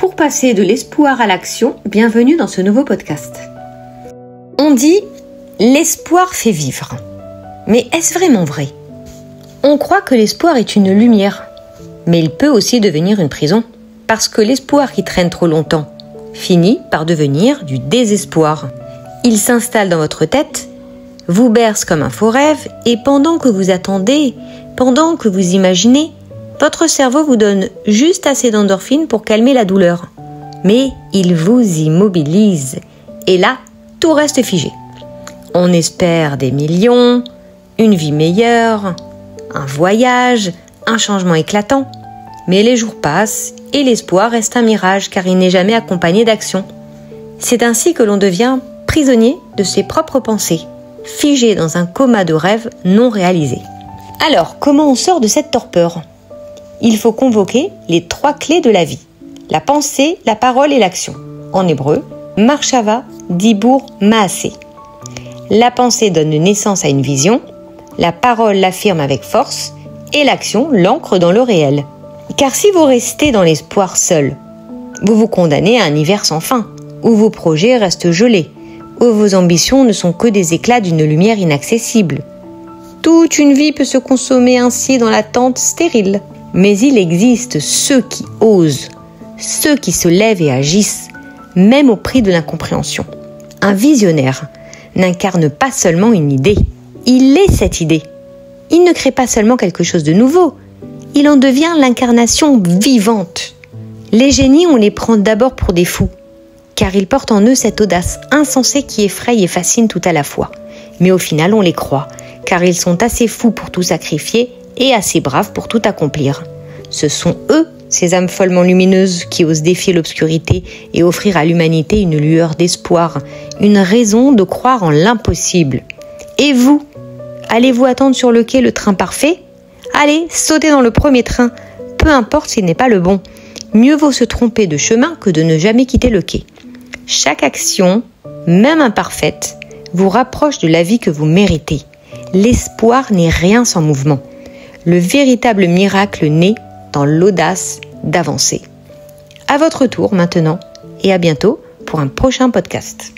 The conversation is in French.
Pour passer de l'espoir à l'action, bienvenue dans ce nouveau podcast. On dit « l'espoir fait vivre ». Mais est-ce vraiment vrai ? On croit que l'espoir est une lumière, mais il peut aussi devenir une prison. Parce que l'espoir qui traîne trop longtemps finit par devenir du désespoir. Il s'installe dans votre tête, vous berce comme un faux rêve, et pendant que vous attendez, pendant que vous imaginez, votre cerveau vous donne juste assez d'endorphine pour calmer la douleur. Mais il vous immobilise. Et là, tout reste figé. On espère des millions, une vie meilleure, un voyage, un changement éclatant. Mais les jours passent et l'espoir reste un mirage car il n'est jamais accompagné d'action. C'est ainsi que l'on devient prisonnier de ses propres pensées, figé dans un coma de rêves non réalisés. Alors, comment on sort de cette torpeur ? Il faut convoquer les 3 clés de la vie. La pensée, la parole et l'action. En hébreu, marshava, dibur, maaseh. La pensée donne naissance à une vision, la parole l'affirme avec force et l'action l'ancre dans le réel. Car si vous restez dans l'espoir seul, vous vous condamnez à un hiver sans fin, où vos projets restent gelés, où vos ambitions ne sont que des éclats d'une lumière inaccessible. Toute une vie peut se consommer ainsi dans l'attente stérile. Mais il existe ceux qui osent, ceux qui se lèvent et agissent, même au prix de l'incompréhension. Un visionnaire n'incarne pas seulement une idée, il est cette idée. Il ne crée pas seulement quelque chose de nouveau, il en devient l'incarnation vivante. Les génies, on les prend d'abord pour des fous, car ils portent en eux cette audace insensée qui effraie et fascine tout à la fois. Mais au final, on les croit, car ils sont assez fous pour tout sacrifier et assez braves pour tout accomplir. Ce sont eux, ces âmes follement lumineuses, qui osent défier l'obscurité et offrir à l'humanité une lueur d'espoir, une raison de croire en l'impossible. Et vous, allez-vous attendre sur le quai le train parfait ? Allez, sautez dans le premier train, peu importe s'il n'est pas le bon. Mieux vaut se tromper de chemin que de ne jamais quitter le quai. Chaque action, même imparfaite, vous rapproche de la vie que vous méritez. L'espoir n'est rien sans mouvement. Le véritable miracle naît dans l'audace d'avancer. À votre tour maintenant et à bientôt pour un prochain podcast.